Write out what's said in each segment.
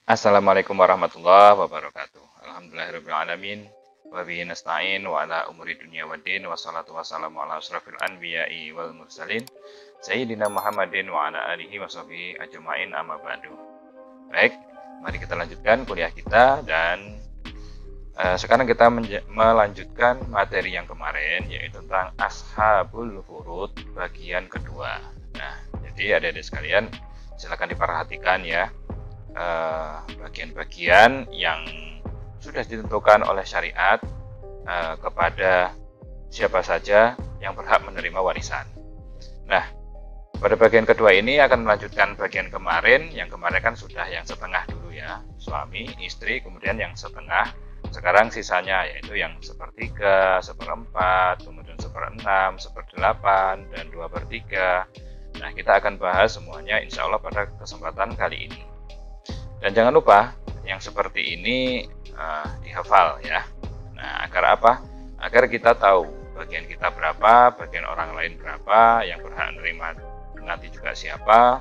Assalamualaikum warahmatullahi wabarakatuh. Alhamdulillahirabbil alamin wa bihi nasta'in wa ala umuri dunya waddin wassalatu wassalamu ala asrofil anbiya'i wal mursalin sayyidina Muhammadin wa ala alihi washabihi ajmain amma ba'du. Baik, mari kita lanjutkan kuliah kita dan sekarang kita melanjutkan materi yang kemarin yaitu tentang Ashabul Furud bagian kedua. Nah, jadi adik-adik sekalian silakan diperhatikan ya. Bagian-bagian yang sudah ditentukan oleh syariat kepada siapa saja yang berhak menerima warisan. Nah, pada bagian kedua ini akan melanjutkan bagian kemarin. Yang kemarin kan sudah yang setengah dulu ya, suami, istri, kemudian yang setengah. Sekarang sisanya yaitu yang sepertiga, seperempat, kemudian seperenam, seperdelapan, dan 2/3. Nah, kita akan bahas semuanya insya Allah pada kesempatan kali ini. Dan jangan lupa yang seperti ini dihafal ya. Nah, agar apa? Agar kita tahu bagian kita berapa, bagian orang lain berapa, yang berhak menerima nanti juga siapa.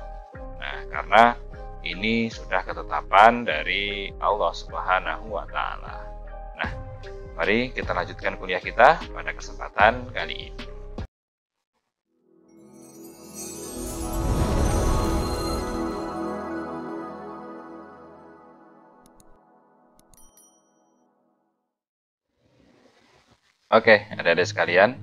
Nah, karena ini sudah ketetapan dari Allah Subhanahu wa Ta'ala. Nah, mari kita lanjutkan kuliah kita pada kesempatan kali ini. Oke, adik-adik sekalian,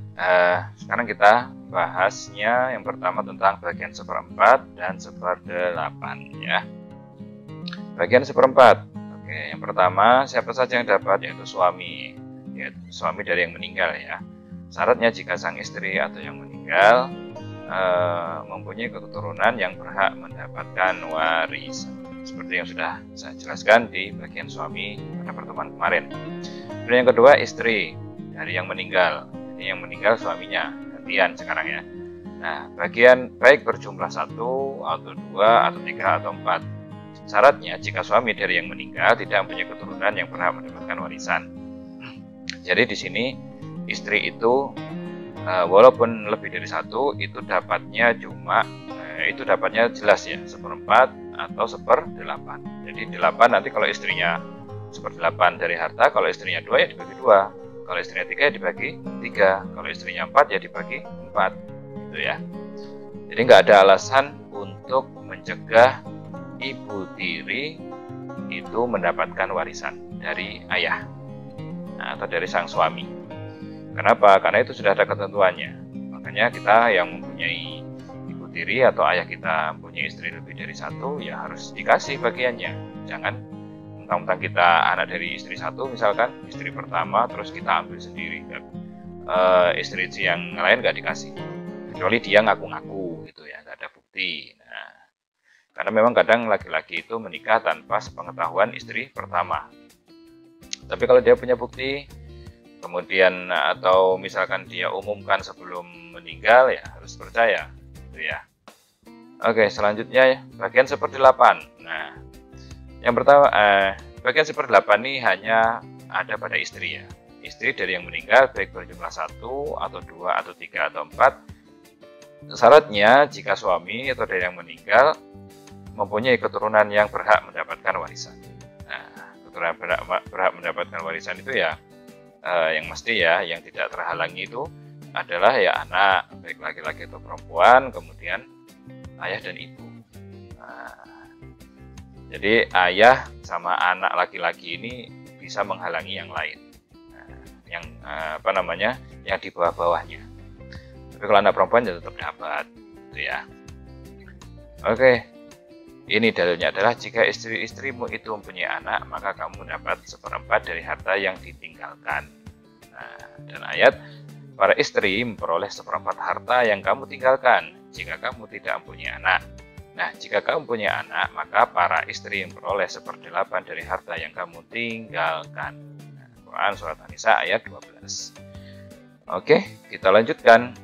sekarang kita bahasnya yang pertama tentang bagian seperempat dan seperdelapan ya. Bagian seperempat, oke, yang pertama siapa saja yang dapat yaitu suami, yaitu suami dari yang meninggal ya. Syaratnya jika sang istri atau yang meninggal mempunyai keturunan yang berhak mendapatkan warisan, seperti yang sudah saya jelaskan di bagian suami pada pertemuan kemarin. Dan yang kedua istri dari yang meninggal, jadi yang meninggal suaminya gantian sekarang ya. Nah, bagian baik berjumlah 1 atau 2 atau 3 atau 4. Syaratnya jika suami dari yang meninggal tidak mempunyai keturunan yang berhak mendapatkan warisan. Jadi di sini istri itu walaupun lebih dari 1 itu dapatnya cuma itu dapatnya jelas ya, 1/4 atau 1/8. Jadi 8 nanti kalau istrinya 1/8 dari harta, kalau istrinya 2 ya dibagi 2. Kalau istrinya 3 ya dibagi 3, kalau istrinya 4 ya dibagi 4, gitu ya. Jadi nggak ada alasan untuk mencegah ibu tiri itu mendapatkan warisan dari ayah atau dari sang suami. Kenapa? Karena itu sudah ada ketentuannya. Makanya kita yang mempunyai ibu tiri atau ayah kita mempunyai istri lebih dari 1 ya harus dikasih bagiannya. Jangan mentang-mentang kita anak dari istri 1 misalkan, istri pertama terus kita ambil sendiri, istri yang lain nggak dikasih, kecuali dia ngaku-ngaku gitu ya, nggak ada bukti. Nah, karena memang kadang laki-laki itu menikah tanpa sepengetahuan istri pertama. Tapi kalau dia punya bukti, kemudian atau misalkan dia umumkan sebelum meninggal ya harus percaya, gitu ya. Oke, selanjutnya bagian 1/8. Nah, yang pertama, bagian 1/8 ini hanya ada pada istri ya. Istri dari yang meninggal baik berjumlah 1 atau 2 atau 3 atau 4. Syaratnya jika suami atau dari yang meninggal mempunyai keturunan yang berhak mendapatkan warisan. Nah, keturunan berhak mendapatkan warisan itu ya yang mesti ya, yang tidak terhalangi itu adalah ya anak, baik laki-laki atau perempuan, kemudian ayah dan ibu. Nah, jadi ayah sama anak laki-laki ini bisa menghalangi yang lain, yang yang di bawah-bawahnya. Tapi kalau anak perempuan ya tetap dapat, gitu ya. Oke, ini dalilnya adalah jika istri-istrimu itu mempunyai anak, maka kamu dapat 1/4 dari harta yang ditinggalkan. Nah, dan ayat para istri memperoleh 1/4 harta yang kamu tinggalkan jika kamu tidak mempunyai anak. Nah, jika kamu punya anak, maka para istri memperoleh 1/8 dari harta yang kamu tinggalkan. Nah, Quran Surat An-Nisa ayat 12. Oke, kita lanjutkan.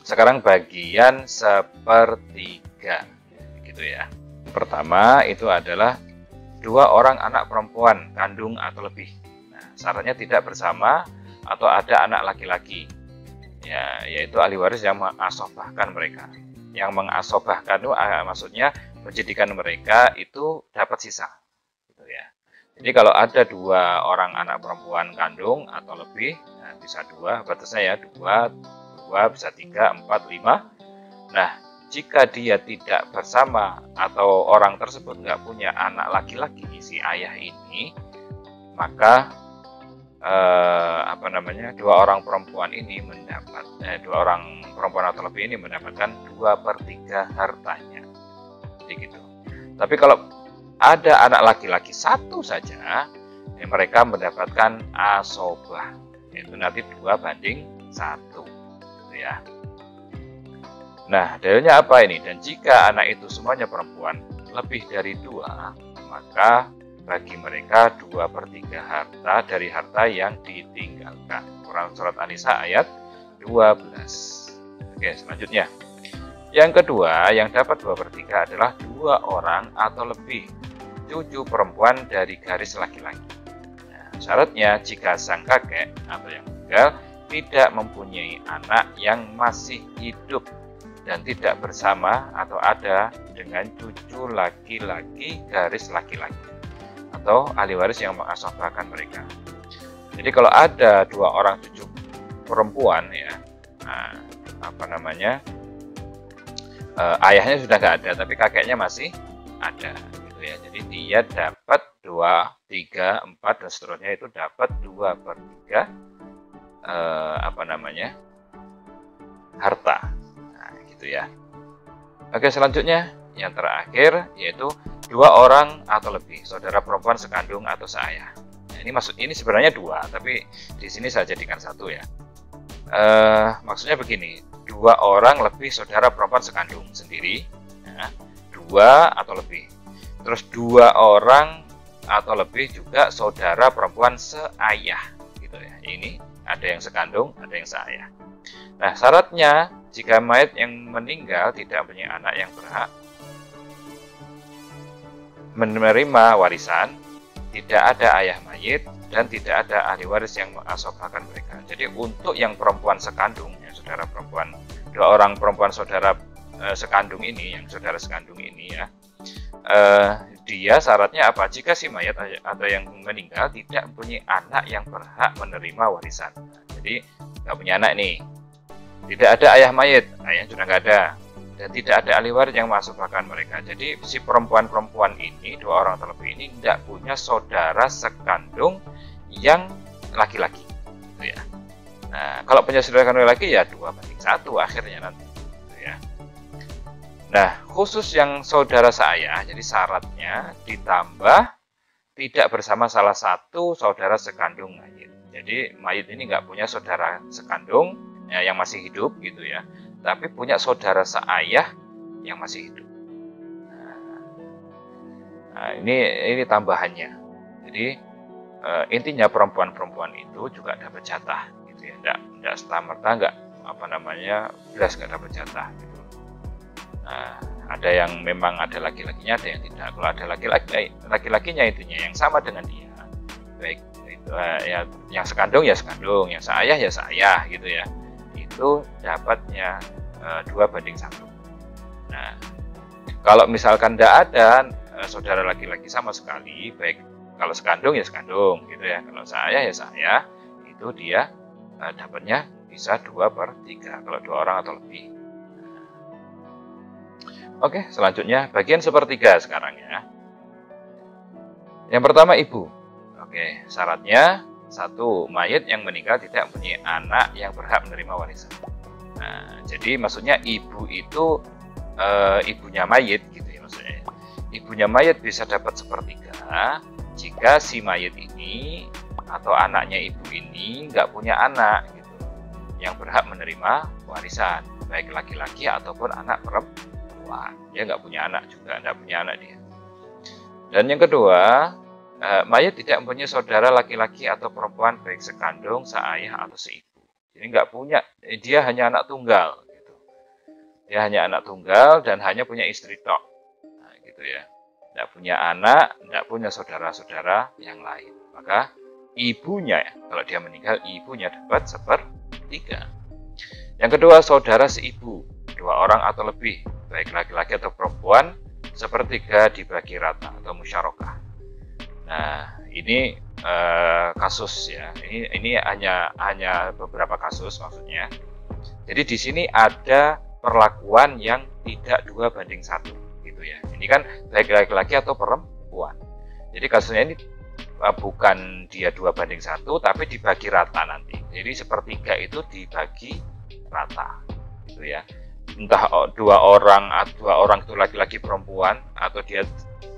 Sekarang bagian 1/3. Gitu ya. Pertama itu adalah 2 orang anak perempuan kandung atau lebih. Nah, syaratnya tidak bersama atau ada anak laki-laki. Ya, yaitu ahli waris yang mengasobahkan mereka. Yang mengasobahkan itu maksudnya menjadikan mereka itu dapat sisa. Jadi kalau ada 2 orang anak perempuan kandung atau lebih, nah bisa 2, batasnya ya 2, bisa 3, 4, 5. Nah, jika dia tidak bersama atau orang tersebut nggak punya anak laki-laki, si ayah ini, maka 2 orang perempuan ini mendapat 2 orang perempuan atau lebih ini mendapatkan 2/3 hartanya. Jadi gitu. Tapi kalau ada anak laki-laki 1 saja, mereka mendapatkan asobah, yaitu nanti 2/1, gitu ya. Nah, dalilnya apa ini? Dan jika anak itu semuanya perempuan lebih dari 2, maka bagi mereka 2/3 harta dari harta yang ditinggalkan. Quran Surat An-Nisa ayat 12. Oke, selanjutnya. Yang kedua, yang dapat 2/3 adalah 2 orang atau lebih cucu perempuan dari garis laki-laki. Nah, syaratnya jika sang kakek atau yang meninggal tidak mempunyai anak yang masih hidup dan tidak bersama atau ada dengan cucu laki-laki garis laki-laki atau ahli waris yang mengasobahkan mereka. Jadi kalau ada 2 orang cucu perempuan ya, ayahnya sudah nggak ada tapi kakeknya masih ada, gitu ya. Jadi dia dapat 2, 3, 4 dan seterusnya itu dapat 2/3 harta. Nah, gitu ya. Oke, selanjutnya yang terakhir yaitu 2 orang atau lebih saudara perempuan sekandung atau seayah. Nah, ini sebenarnya 2, tapi di sini saya jadikan 1 ya. Maksudnya begini, 2 orang lebih saudara perempuan sekandung sendiri, ya, 2 atau lebih. Terus 2 orang atau lebih juga saudara perempuan seayah, gitu ya. Ini ada yang sekandung, ada yang seayah. Nah, syaratnya jika mayat yang meninggal tidak punya anak yang berhak menerima warisan, tidak ada ayah mayit, dan tidak ada ahli waris yang mengasobahkan mereka. Jadi untuk yang perempuan sekandung, yang saudara perempuan, 2 orang perempuan saudara sekandung ini, yang saudara sekandung ini ya, dia syaratnya apa? Jika si mayat atau yang meninggal tidak mempunyai anak yang berhak menerima warisan. Jadi nggak punya anak nih, tidak ada ayah mayit, ayah sudah nggak ada, dan tidak ada ahli waris yang mengasobahkan mereka. Jadi si perempuan-perempuan ini, 2 orang terlebih ini tidak punya saudara sekandung yang laki-laki, gitu ya. Nah, kalau punya saudara sekandung laki ya 2/1 akhirnya nanti, gitu ya. Nah, khusus yang saudara seayah, jadi syaratnya ditambah tidak bersama salah satu saudara sekandung mayit. Jadi mayit ini nggak punya saudara sekandung ya, yang masih hidup, gitu ya, tapi punya saudara seayah yang masih hidup. Nah, ini tambahannya. Jadi intinya perempuan-perempuan itu juga dapat jatah, gitu ya. Enggak serta-merta belas nggak dapat jatah, gitu. Nah, ada yang memang ada laki-lakinya, ada yang tidak. Kalau ada laki-lakinya intinya yang sama dengan dia, baik itu ya yang sekandung ya sekandung, yang seayah ya seayah, gitu ya. Itu dapatnya 2/1. Nah, kalau misalkan tidak ada saudara laki-laki sama sekali, baik kalau sekandung ya sekandung, gitu ya, kalau seayah ya seayah, itu dia dapatnya bisa 2/3 kalau 2 orang atau lebih. Oke, selanjutnya bagian sepertiga sekarang ya. Yang pertama ibu. Oke, syaratnya 1, mayit yang meninggal tidak mempunyai anak yang berhak menerima warisan. Nah, jadi maksudnya ibu itu ibunya mayit, gitu ya maksudnya. Ibunya mayit bisa dapat 1/3 jika si mayit ini atau anaknya ibu ini nggak punya anak, gitu, yang berhak menerima warisan, baik laki-laki ataupun anak perempuan. Dia nggak punya anak juga, nggak punya anak dia. Dan yang kedua, mayit tidak mempunyai saudara laki-laki atau perempuan baik sekandung, seayah atau seibu. Jadi nggak punya, dia hanya anak tunggal, gitu. Dia hanya anak tunggal dan hanya punya istri tok, nah, gitu ya. Nggak punya anak, nggak punya saudara-saudara yang lain. Maka ibunya, kalau dia meninggal, ibunya dapat 1/3. Yang kedua, saudara seibu, 2 orang atau lebih, baik laki-laki atau perempuan, 1/3 dibagi rata atau musyarakah. Nah, ini kasus ya. Ini hanya beberapa kasus maksudnya. Jadi di sini ada perlakuan yang tidak 2:1 gitu ya. Ini kan baik laki-laki atau perempuan. Jadi kasusnya ini bukan dia 2:1 tapi dibagi rata nanti. Jadi sepertiga itu dibagi rata gitu ya. Entah dua orang itu laki-laki perempuan, atau dia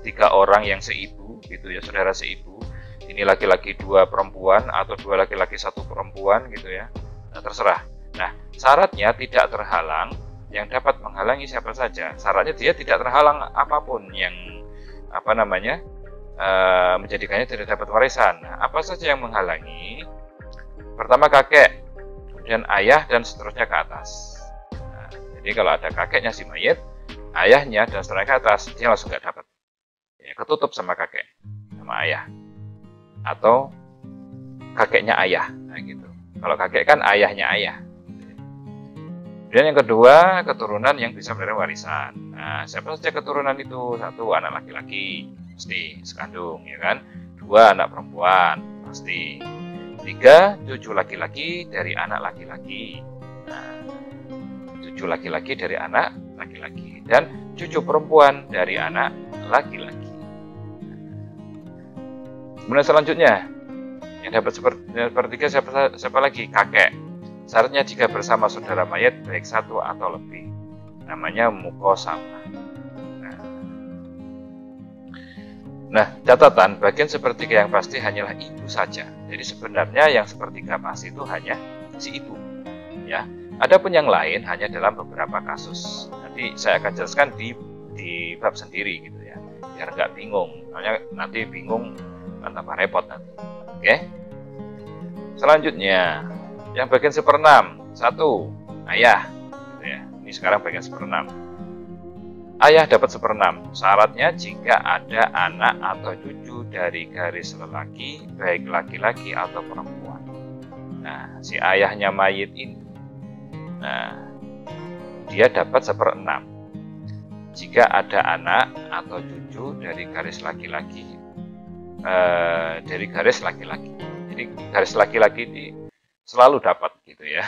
3 orang yang seibu gitu ya, saudara seibu. Ini laki-laki 2 perempuan, atau 2 laki-laki 1 perempuan gitu ya. Nah, terserah. Nah, syaratnya tidak terhalang. Yang dapat menghalangi siapa saja. Syaratnya dia tidak terhalang apapun yang menjadikannya tidak dapat warisan. Nah, apa saja yang menghalangi? Pertama kakek, kemudian ayah, dan seterusnya ke atas. Nah, jadi kalau ada kakeknya si mayit, ayahnya, dan seterusnya ke atas, dia langsung nggak dapat. Ya, ketutup sama kakek, sama ayah, atau kakeknya ayah. Nah, gitu. Kalau kakek kan ayahnya ayah. Kemudian yang kedua, keturunan yang bisa menerima warisan. Nah, siapa saja keturunan itu? 1, anak laki-laki, pasti sekandung, ya kan? 2, anak perempuan, pasti. 3, cucu laki-laki dari anak laki-laki. Nah, cucu laki-laki dari anak laki-laki, dan cucu perempuan dari anak laki-laki. Kemudian selanjutnya, yang dapat sepertiga siapa lagi? Kakek. Syaratnya jika bersama saudara mayat baik 1 atau lebih, namanya mukosama. Nah, catatan bagian sepertiga yang pasti hanyalah ibu saja. Jadi sebenarnya yang sepertiga pasti itu hanya si ibu. Ya, adapun yang lain hanya dalam beberapa kasus. Nanti saya akan jelaskan di bab sendiri gitu ya, biar nggak bingung. Soalnya nanti bingung tambah repot nanti. Oke. Selanjutnya, yang bagian 1/6, 1, ayah. Gitu ya. Ini sekarang bagian 1/6. Ayah dapat 1/6. Syaratnya jika ada anak atau cucu dari garis lelaki, baik laki-laki atau perempuan. Nah, si ayahnya mayit ini, nah, dia dapat 1/6. Jika ada anak atau cucu dari garis laki-laki, Jadi garis laki-laki ini selalu dapat gitu ya.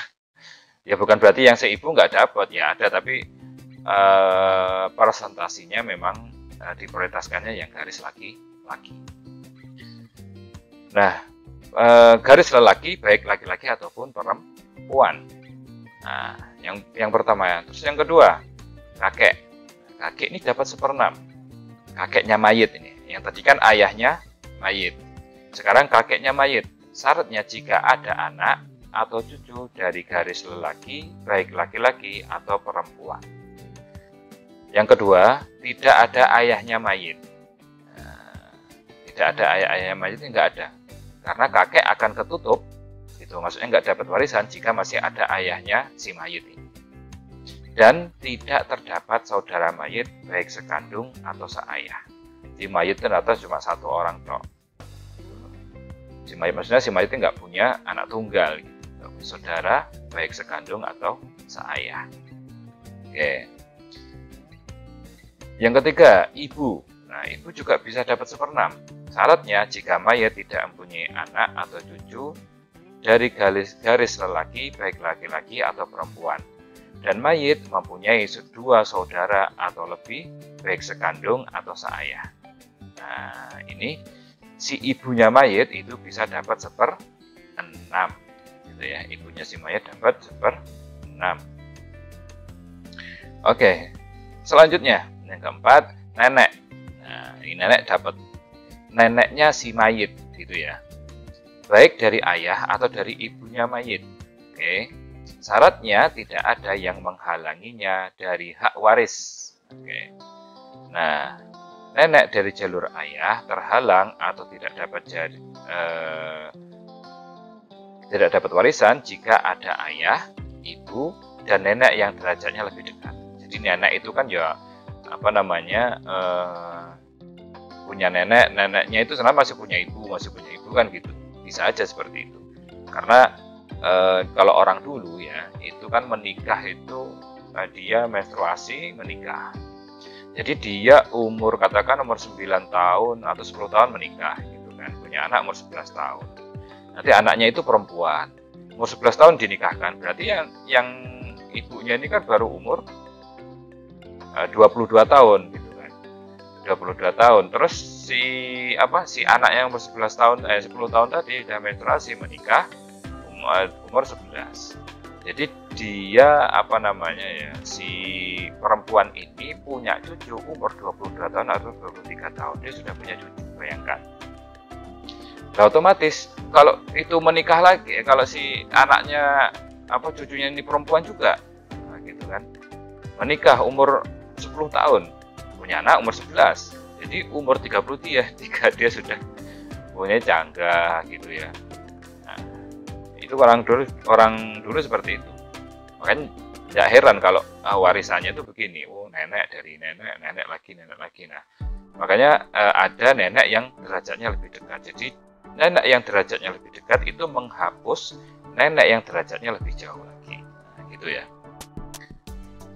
Ya bukan berarti yang seibu nggak dapat, ya ada, tapi presentasinya memang diprioritaskannya yang garis laki-laki. Nah, garis lelaki baik laki-laki ataupun perempuan. Nah, yang pertama ya. Terus yang kedua, kakek. Kakek ini dapat 1/6. Kakeknya mayit ini. Yang tadi kan ayahnya mayit. Sekarang kakeknya mayit. Syaratnya jika ada anak atau cucu dari garis lelaki, baik laki-laki atau perempuan. Yang kedua, tidak ada ayahnya mayit. Nah, tidak ada ayahnya mayit ini nggak ada. Karena kakek akan ketutup, itu maksudnya nggak dapat warisan jika masih ada ayahnya si mayit ini. Dan tidak terdapat saudara mayit baik sekandung atau seayah. Di mayit ternyata cuma 1 orang tok. Si mayit maksudnya si mayit nggak punya anak tunggal, gitu. Saudara baik sekandung atau seayah. Oke. Yang ketiga, ibu. Nah, ibu juga bisa dapat 1/6. Syaratnya jika mayat tidak mempunyai anak atau cucu dari garis lelaki, baik laki-laki atau perempuan, dan mayit mempunyai 2 saudara atau lebih, baik sekandung atau seayah. Nah, ini si ibunya mayit itu bisa dapat 1/6. Gitu ya, ibunya si mayit dapat 1/6. Oke, selanjutnya yang keempat, nenek. Nah, ini nenek dapat, neneknya si mayit gitu ya, baik dari ayah atau dari ibunya mayit. Oke, syaratnya tidak ada yang menghalanginya dari hak waris. Oke, nah, nenek dari jalur ayah terhalang atau tidak dapat warisan jika ada ayah, ibu, dan nenek yang derajatnya lebih dekat. Jadi nenek itu kan ya punya neneknya itu sebenarnya masih punya ibu kan gitu, bisa aja seperti itu. Karena kalau orang dulu ya itu kan menikah itu dia menstruasi menikah, jadi dia katakan umur 9 tahun atau 10 tahun menikah gitu kan. kan, punya anak umur 11 tahun. Nanti anaknya itu perempuan, umur 11 tahun dinikahkan, berarti yang ibunya ini kan baru umur 22 tahun gitu kan. 22 tahun. Terus si anak yang umur 11 tahun 10 tahun tadi sudah menstruasi menikah umur 11. Jadi dia si perempuan ini punya cucu umur 22 tahun atau 23 tahun. Dia sudah punya cucu, bayangkan. Nah, otomatis kalau itu menikah lagi, kalau si anaknya cucunya ini perempuan juga, nah, gitu kan. Menikah umur 10 tahun, punya anak umur 11. Jadi umur 33 dia sudah punya jangga gitu ya. Nah, itu orang dulu seperti itu. Makanya tidak heran kalau warisannya itu begini. Oh, nenek dari nenek lagi. Nah, makanya ada nenek yang derajatnya lebih dekat. Jadi nenek yang derajatnya lebih dekat itu menghapus nenek yang derajatnya lebih jauh lagi. Nah, gitu ya.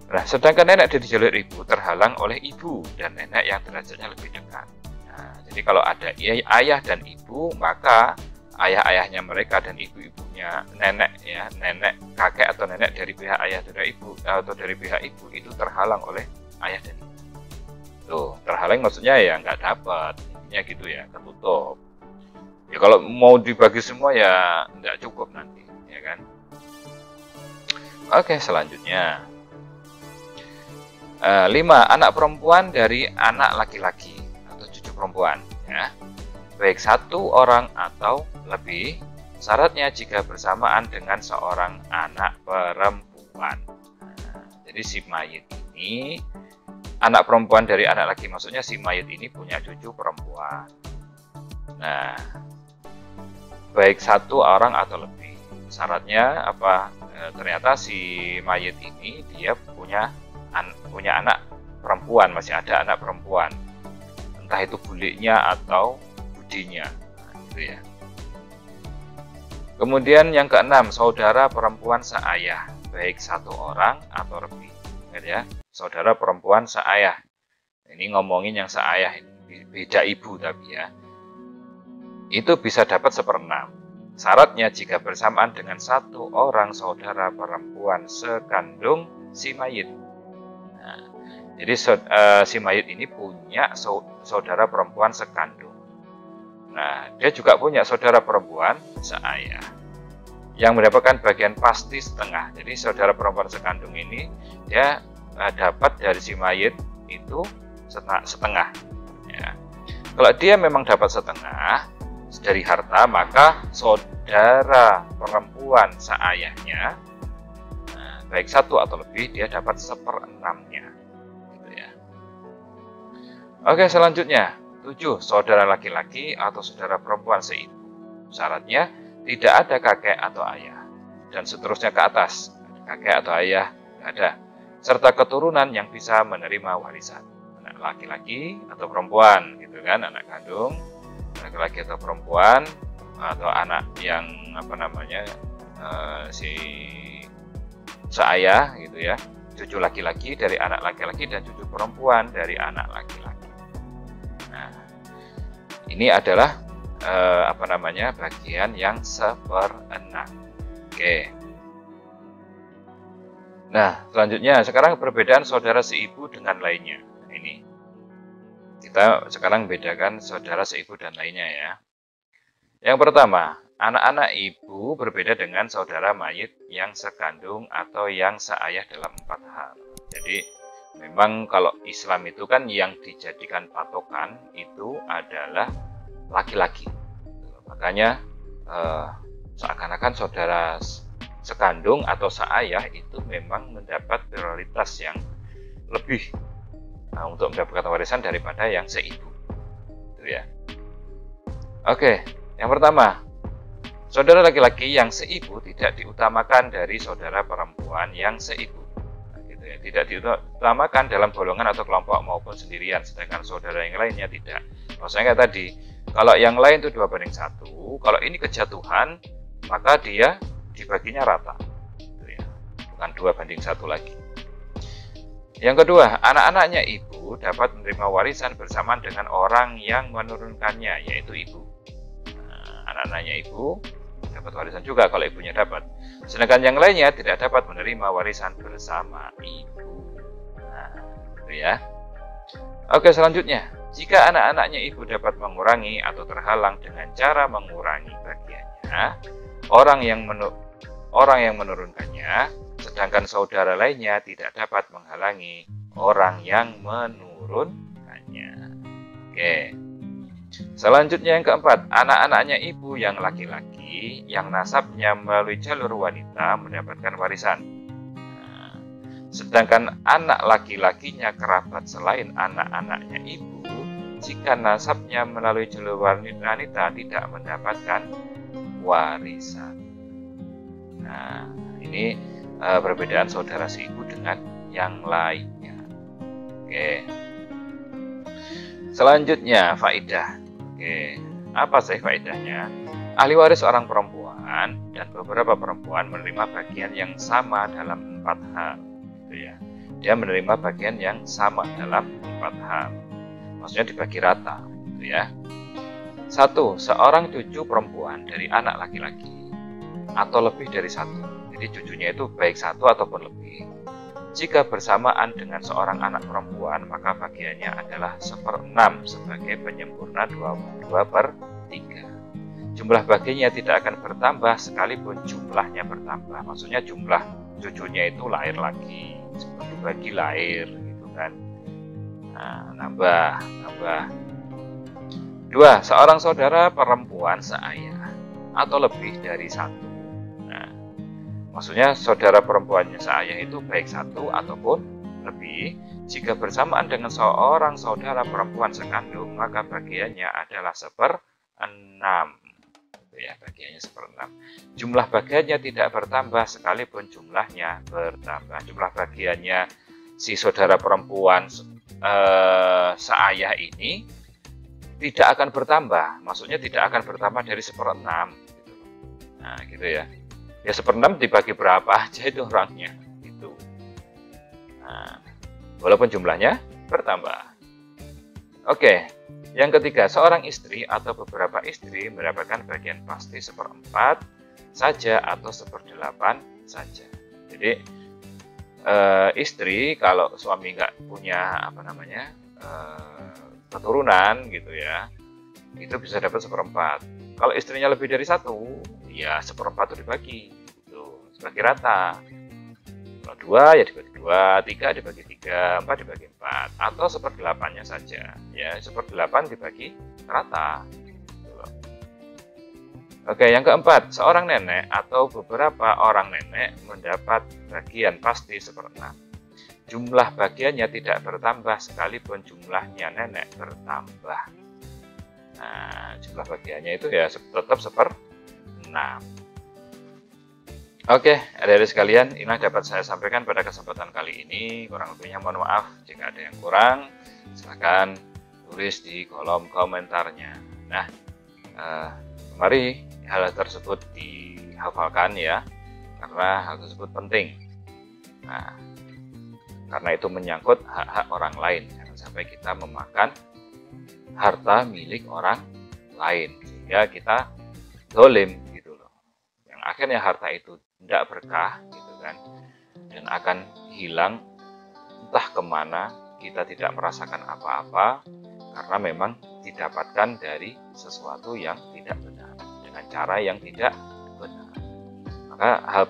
Nah, sedangkan nenek dari jalur ibu terhalang oleh ibu dan nenek yang derajatnya lebih dekat. Nah, jadi kalau ada ayah dan ibu, maka ayah-ayahnya mereka dan ibu-ibunya nenek kakek atau nenek dari pihak ayah dan ibu atau dari pihak ibu itu terhalang oleh ayah dan ibu. Tuh, terhalang maksudnya ya nggak dapat, intinya gitu ya, ketutup. Ya kalau mau dibagi semua ya nggak cukup nanti, ya kan? Oke, selanjutnya 5. Anak perempuan dari anak laki-laki atau cucu perempuan, ya. Baik satu orang atau lebih, syaratnya jika bersamaan dengan seorang anak perempuan. Nah, jadi si mayit ini anak perempuan dari anak laki, maksudnya si mayit ini punya cucu perempuan. Nah, baik satu orang atau lebih, syaratnya ternyata si mayit ini dia punya anak perempuan, masih ada anak perempuan, entah itu buliknya atau budinya, nah, gitu ya. Kemudian yang ke-6, saudara perempuan seayah, baik satu orang atau lebih. Ingat ya, saudara perempuan seayah. Ini ngomongin yang seayah, beda ibu tapi ya. Itu bisa dapat 1/6. Syaratnya jika bersamaan dengan satu orang saudara perempuan sekandung si mayit. Nah, jadi si mayit ini punya saudara perempuan sekandung. Nah, dia juga punya saudara perempuan seayah yang mendapatkan bagian pasti setengah. Jadi saudara perempuan sekandung ini dia dapat dari si mayit itu setengah. Ya. Kalau dia memang dapat setengah dari harta, maka saudara perempuan seayahnya, baik satu atau lebih, dia dapat 1/6-nya. Gitu ya. Oke, selanjutnya 7. Saudara laki-laki atau saudara perempuan seibu. Syaratnya tidak ada kakek atau ayah, dan seterusnya ke atas. Kakek atau ayah tidak ada, serta keturunan yang bisa menerima warisan. Anak laki-laki atau perempuan, gitu kan, anak kandung, laki-laki atau perempuan, atau anak yang si seayah, gitu ya, cucu laki-laki dari anak laki-laki dan cucu perempuan dari anak laki-laki. Nah, ini adalah bagian yang 1/6. Oke. Nah, selanjutnya sekarang perbedaan saudara seibu dengan lainnya. Nah, ini kita sekarang bedakan saudara seibu dan lainnya ya. Yang pertama, anak-anak ibu berbeda dengan saudara mayit yang sekandung atau yang seayah dalam 4 hal. Jadi memang kalau Islam itu kan yang dijadikan patokan itu adalah laki-laki. Makanya seakan-akan saudara sekandung atau seayah itu memang mendapat prioritas yang lebih untuk mendapatkan warisan daripada yang seibu. Itu ya. Oke, yang pertama, saudara laki-laki yang seibu tidak diutamakan dari saudara perempuan yang seibu. Tidak diutamakan dalam golongan atau kelompok maupun sendirian, sedangkan saudara yang lainnya tidak. Maksudnya kayak tadi, kalau yang lain itu 2/1, kalau ini kejatuhan, maka dia dibaginya rata. Bukan 2/1 lagi. Yang kedua, anak-anaknya ibu dapat menerima warisan bersamaan dengan orang yang menurunkannya, yaitu ibu. anak-anaknya ibu dapat warisan juga kalau ibunya dapat. Sedangkan yang lainnya tidak dapat menerima warisan bersama ibu. Nah, itu ya. Oke, selanjutnya, jika anak-anaknya ibu dapat mengurangi atau terhalang dengan cara mengurangi bagiannya, orang yang menurunkannya, sedangkan saudara lainnya tidak dapat menghalangi orang yang menurunkannya. Oke. Selanjutnya yang keempat, anak-anaknya ibu yang laki-laki yang nasabnya melalui jalur wanita mendapatkan warisan. Nah, sedangkan anak laki-lakinya kerabat selain anak-anaknya ibu, jika nasabnya melalui jalur wanita tidak mendapatkan warisan. Nah, ini perbedaan saudara si ibu dengan yang lainnya. Oke. Selanjutnya, faedah. Oke, apa sih faedahnya? Ahli waris orang perempuan dan beberapa perempuan menerima bagian yang sama dalam 4 hal. Gitu ya. Dia menerima bagian yang sama dalam 4 hal. Maksudnya dibagi rata. Gitu ya. 1. Seorang cucu perempuan dari anak laki-laki atau lebih dari 1. Jadi cucunya itu baik 1 ataupun lebih. Jika bersamaan dengan seorang anak perempuan, maka bagiannya adalah 1/6 sebagai penyempurna 2/3. Jumlah bagiannya tidak akan bertambah sekalipun jumlahnya bertambah. Maksudnya jumlah cucunya itu lahir lagi, seperti bagi lahir gitu kan. Nah, nambah. 2. Seorang saudara perempuan seayah atau lebih dari 1. Maksudnya saudara perempuannya seayah itu baik 1 ataupun lebih. Jika bersamaan dengan seorang saudara perempuan sekandung, maka bagiannya adalah 1/6. Ya, bagiannya 1/6. Jumlah bagiannya tidak bertambah sekalipun jumlahnya bertambah. Jumlah bagiannya si saudara perempuan seayah ini tidak akan bertambah. Maksudnya tidak akan bertambah dari 1/6. Gitu. Nah, gitu ya. Ya 1/6 dibagi berapa aja itu orangnya gitu. Nah, walaupun jumlahnya bertambah. Oke, yang ketiga, seorang istri atau beberapa istri mendapatkan bagian pasti 1/4 saja atau 1/8 saja. Jadi istri kalau suami nggak punya keturunan gitu ya, itu bisa dapat 1/4. Kalau istrinya lebih dari 1, ya 1/4 itu dibagi, gitu, dibagi rata. Kalau 2 ya dibagi 2, 3 dibagi 3, 4 dibagi 4, atau 1/8-nya saja. Ya 1/8 dibagi rata. Gitu. Oke, yang keempat, seorang nenek atau beberapa orang nenek mendapat bagian pasti 1/6. Jumlah bagiannya tidak bertambah sekalipun jumlahnya nenek bertambah. Nah, jumlah bagiannya itu ya tetap 1/6. Oke, adik-adik sekalian, inilah dapat saya sampaikan pada kesempatan kali ini. Kurang lebihnya mohon maaf jika ada yang kurang. Silahkan tulis di kolom komentarnya. Nah, mari hal tersebut dihafalkan ya, karena hal tersebut penting. Nah, karena itu menyangkut hak-hak orang lain. Jangan sampai kita memakan harta milik orang lain sehingga kita zalim gitu loh, yang akhirnya harta itu tidak berkah gitu kan, dan akan hilang entah kemana, kita tidak merasakan apa-apa karena memang didapatkan dari sesuatu yang tidak benar dengan cara yang tidak benar. Maka hal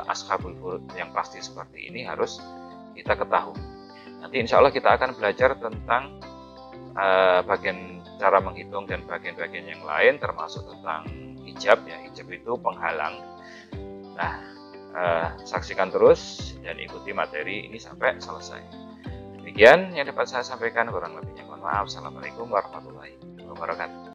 ashabul furud yang pasti seperti ini harus kita ketahui. Nanti insya Allah kita akan belajar tentang bagian cara menghitung dan bagian-bagian yang lain, termasuk tentang hijab ya. Hijab itu penghalang. Nah, saksikan terus dan ikuti materi ini sampai selesai. Demikian yang dapat saya sampaikan, kurang lebihnya mohon maaf. Assalamualaikum warahmatullahi wabarakatuh.